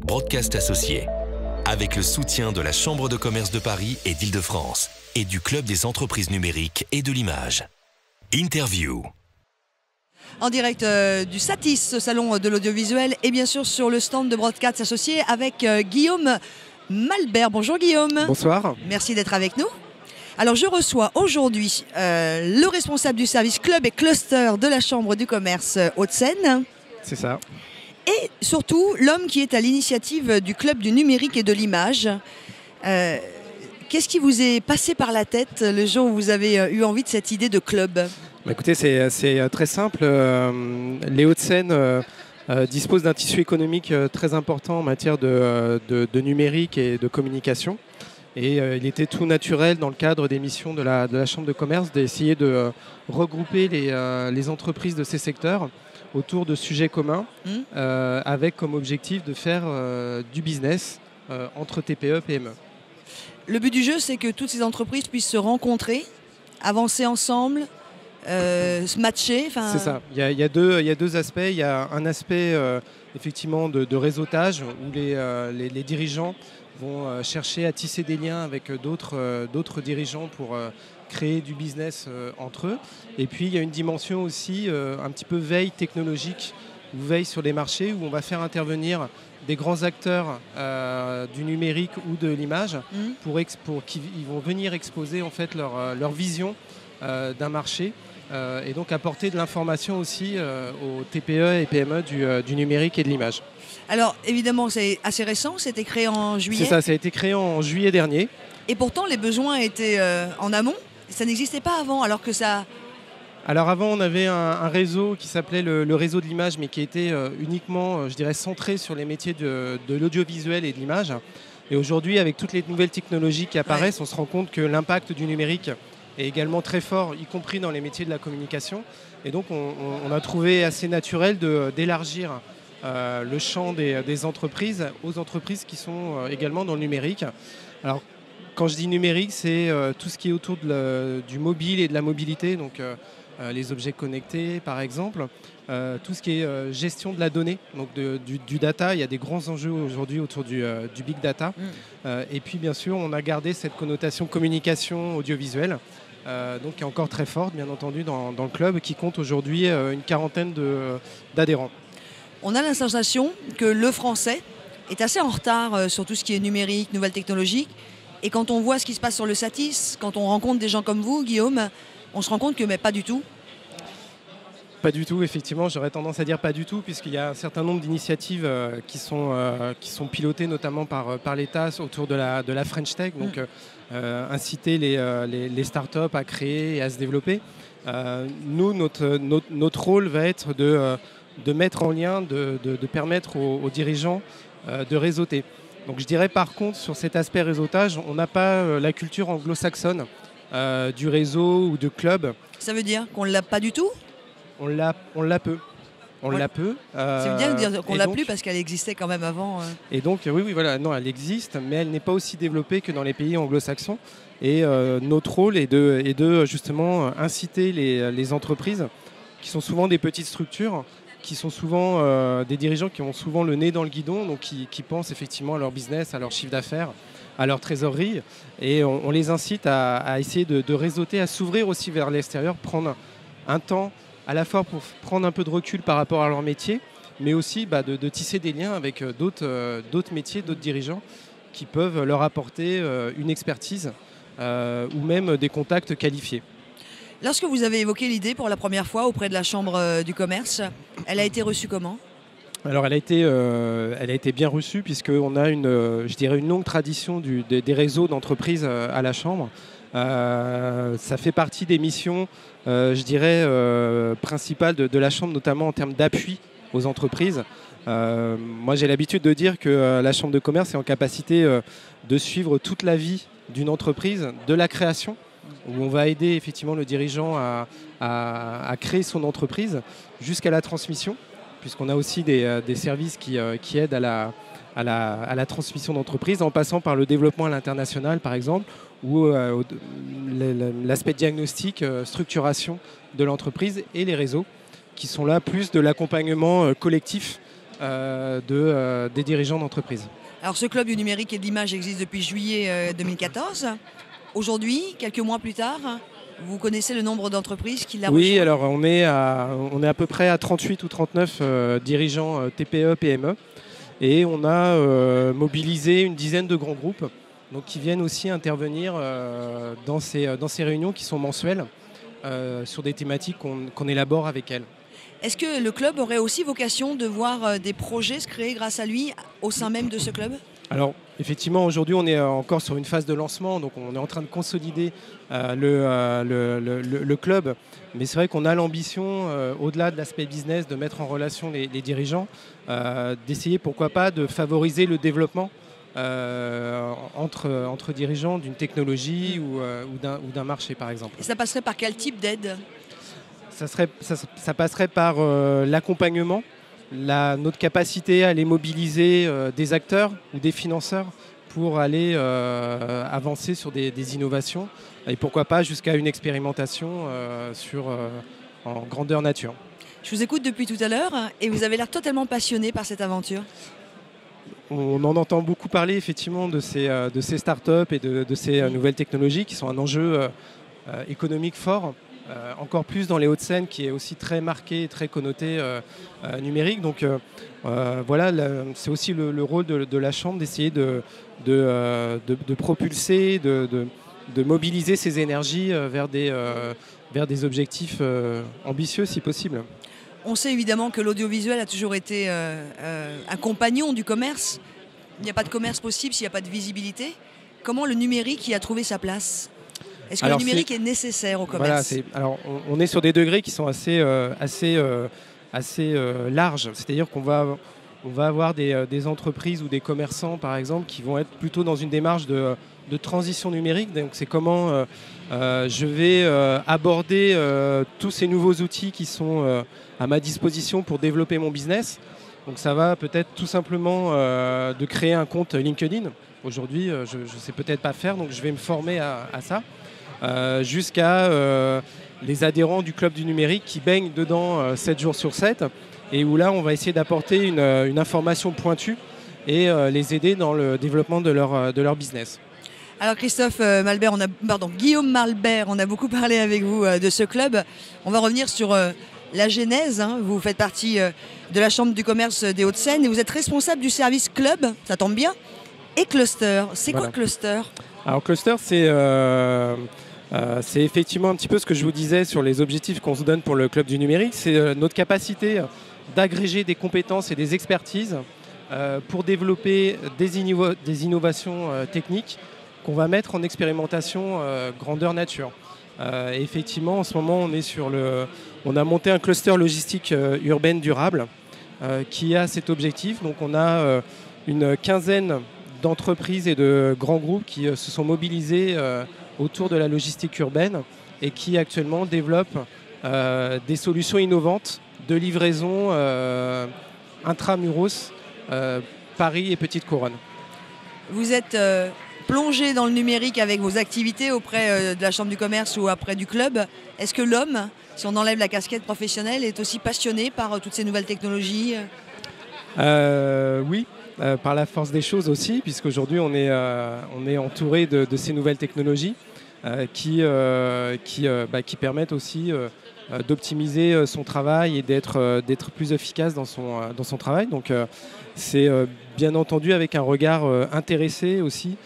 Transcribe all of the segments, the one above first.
Broadcast associé, avec le soutien de la Chambre de commerce de Paris et d'Île-de-France et du Club des entreprises numériques et de l'image. Interview. En direct du Satis, ce salon de l'audiovisuel, et bien sûr sur le stand de Broadcast associé avec Guillaume Malbert. Bonjour Guillaume. Bonsoir. Merci d'être avec nous. Alors je reçois aujourd'hui le responsable du service club et cluster de la Chambre du commerce Hauts-de-Seine. C'est ça. Et surtout l'homme qui est à l'initiative du club du numérique et de l'image. Qu'est-ce qui vous est passé par la tête le jour où vous avez eu envie de cette idée de club ? Écoutez, c'est très simple. Les Hauts-de-Seine disposent d'un tissu économique très important en matière de numérique et de communication. Et il était tout naturel dans le cadre des missions de la Chambre de commerce d'essayer de regrouper les entreprises de ces secteurs autour de sujets communs avec comme objectif de faire du business entre TPE et PME. Le but du jeu, c'est que toutes ces entreprises puissent se rencontrer, avancer ensemble, se matcher. C'est ça. Il y a deux aspects. Il y a un aspect effectivement de réseautage où les dirigeants vont chercher à tisser des liens avec d'autres dirigeants pour créer du business entre eux. Et puis il y a une dimension aussi un petit peu veille technologique ou veille sur les marchés où on va faire intervenir des grands acteurs du numérique ou de l'image pour qu'ils vont venir exposer en fait leur vision d'un marché et donc apporter de l'information aussi aux TPE et PME du numérique et de l'image. Alors évidemment c'est assez récent, c'était créé en juillet. C'est ça, ça a été créé en juillet dernier. Et pourtant les besoins étaient en amont, ça n'existait pas avant alors que ça... Alors avant, on avait un réseau qui s'appelait le réseau de l'image, mais qui était uniquement, je dirais, centré sur les métiers de l'audiovisuel et de l'image. Et aujourd'hui, avec toutes les nouvelles technologies qui apparaissent, on se rend compte que l'impact du numérique est également très fort, y compris dans les métiers de la communication. Et donc, on a trouvé assez naturel d'élargir le champ des entreprises aux entreprises qui sont également dans le numérique. Alors, quand je dis numérique, c'est tout ce qui est autour du mobile et de la mobilité, donc les objets connectés par exemple, tout ce qui est gestion de la donnée, donc du data. Il y a des grands enjeux aujourd'hui autour du big data. Et puis bien sûr, on a gardé cette connotation communication audiovisuelle, donc qui est encore très forte, bien entendu, dans le club, qui compte aujourd'hui une quarantaine d'adhérents. On a la sensation que le français est assez en retard sur tout ce qui est numérique, nouvelles technologies. Et quand on voit ce qui se passe sur le Satis, quand on rencontre des gens comme vous, Guillaume, on se rend compte que mais pas du tout. Pas du tout, effectivement, j'aurais tendance à dire pas du tout, puisqu'il y a un certain nombre d'initiatives qui sont pilotées notamment par l'État autour de la French Tech, donc inciter les startups à créer et à se développer. Nous, notre rôle va être de mettre en lien, de permettre aux dirigeants de réseauter. Donc je dirais par contre, sur cet aspect réseautage, on n'a pas la culture anglo-saxonne du réseau ou de club. Ça veut dire qu'on ne l'a pas du tout ? On l'a peu. On l'a peu. Ça veut bien dire qu'on l'a plus parce qu'elle existait quand même avant. Et donc, oui, voilà, non, elle existe, mais elle n'est pas aussi développée que dans les pays anglo-saxons. Et notre rôle est de justement inciter les entreprises, qui sont souvent des petites structures, qui sont souvent des dirigeants qui ont souvent le nez dans le guidon, donc qui pensent effectivement à leur business, à leur chiffre d'affaires, à leur trésorerie. Et on les incite à essayer de réseauter, à s'ouvrir aussi vers l'extérieur, prendre un temps à la fois pour prendre un peu de recul par rapport à leur métier, mais aussi de tisser des liens avec d'autres métiers, d'autres dirigeants qui peuvent leur apporter une expertise ou même des contacts qualifiés. Lorsque vous avez évoqué l'idée pour la première fois auprès de la Chambre du commerce, elle a été reçue comment ? Alors elle a été bien reçue puisqu'on a une longue tradition des réseaux d'entreprises à la Chambre. Ça fait partie des missions, principales de la Chambre, notamment en termes d'appui aux entreprises. Moi j'ai l'habitude de dire que la Chambre de commerce est en capacité de suivre toute la vie d'une entreprise, de la création, où on va aider effectivement le dirigeant à créer son entreprise jusqu'à la transmission, puisqu'on a aussi des services qui aident à la transmission d'entreprise, en passant par le développement à l'international par exemple, ou l'aspect diagnostic, structuration de l'entreprise, et les réseaux qui sont là plus de l'accompagnement collectif des dirigeants d'entreprise. Alors ce club du numérique et de l'image existe depuis juillet 2014. Aujourd'hui, quelques mois plus tard, vous connaissez le nombre d'entreprises qui l'a rejoint? Oui, alors on est à peu près à 38 ou 39 dirigeants TPE, PME. Et on a mobilisé une dizaine de grands groupes donc, qui viennent aussi intervenir dans ces réunions qui sont mensuelles sur des thématiques qu'on élabore avec elles. Est-ce que le club aurait aussi vocation de voir des projets se créer grâce à lui au sein même de ce club? Alors effectivement, aujourd'hui on est encore sur une phase de lancement, donc on est en train de consolider le club. Mais c'est vrai qu'on a l'ambition, au-delà de l'aspect business, de mettre en relation les dirigeants, d'essayer pourquoi pas de favoriser le développement entre dirigeants d'une technologie ou d'un marché par exemple. Et ça passerait par quel type d'aide? Ça passerait par l'accompagnement, notre capacité à aller mobiliser des acteurs ou des financeurs pour aller avancer sur des innovations et pourquoi pas jusqu'à une expérimentation en grandeur nature. Je vous écoute depuis tout à l'heure et vous avez l'air totalement passionné par cette aventure. On en entend beaucoup parler effectivement de ces startups et de ces nouvelles technologies qui sont un enjeu économique fort. Encore plus dans les Hauts-de-Seine qui est aussi très marqué et très connoté numérique. Donc voilà, c'est aussi le rôle de la Chambre d'essayer de propulser, de mobiliser ces énergies vers des objectifs ambitieux si possible. On sait évidemment que l'audiovisuel a toujours été un compagnon du commerce. Il n'y a pas de commerce possible s'il n'y a pas de visibilité. Comment le numérique y a trouvé sa place ? Est-ce que le numérique est nécessaire au commerce? Voilà, on est sur des degrés qui sont assez larges. C'est-à-dire qu'on va avoir des entreprises ou des commerçants, par exemple, qui vont être plutôt dans une démarche de transition numérique. Donc c'est comment je vais aborder tous ces nouveaux outils qui sont à ma disposition pour développer mon business. Donc ça va peut-être tout simplement de créer un compte LinkedIn. Aujourd'hui, je ne sais peut-être pas faire, donc je vais me former à ça. Jusqu'à les adhérents du club du numérique qui baignent dedans 7 jours sur 7 et où là on va essayer d'apporter une information pointue et les aider dans le développement de leur business. Alors Guillaume Malbert, on a beaucoup parlé avec vous de ce club. On va revenir sur la genèse. Vous faites partie de la Chambre du commerce des Hauts-de-Seine et vous êtes responsable du service club, ça tombe bien, et cluster. C'est quoi cluster? Alors cluster, c'est effectivement un petit peu ce que je vous disais sur les objectifs qu'on se donne pour le club du numérique. C'est notre capacité d'agréger des compétences et des expertises pour développer des innovations techniques qu'on va mettre en expérimentation grandeur nature. Et effectivement, en ce moment, on a monté un cluster logistique urbaine durable qui a cet objectif. Donc on a une quinzaine d'entreprises et de grands groupes qui se sont mobilisés autour de la logistique urbaine et qui actuellement développent des solutions innovantes de livraison intramuros Paris et Petite Couronne. Vous êtes plongé dans le numérique avec vos activités auprès de la Chambre du commerce ou auprès du club. Est-ce que l'homme, si on enlève la casquette professionnelle, est aussi passionné par toutes ces nouvelles technologies? Oui. Par la force des choses aussi, puisqu'aujourd'hui on est entouré de ces nouvelles technologies qui permettent aussi d'optimiser son travail et d'être plus efficace dans son travail. Donc c'est bien entendu avec un regard intéressé aussi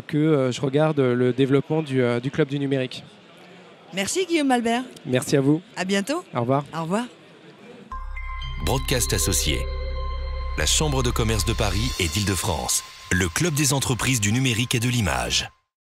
que je regarde le développement du club du numérique. Merci Guillaume Malbert. Merci à vous. À bientôt. Au revoir. Au revoir. Broadcast associé. La Chambre de commerce de Paris et d'Île-de-France. Le club des entreprises du numérique et de l'image.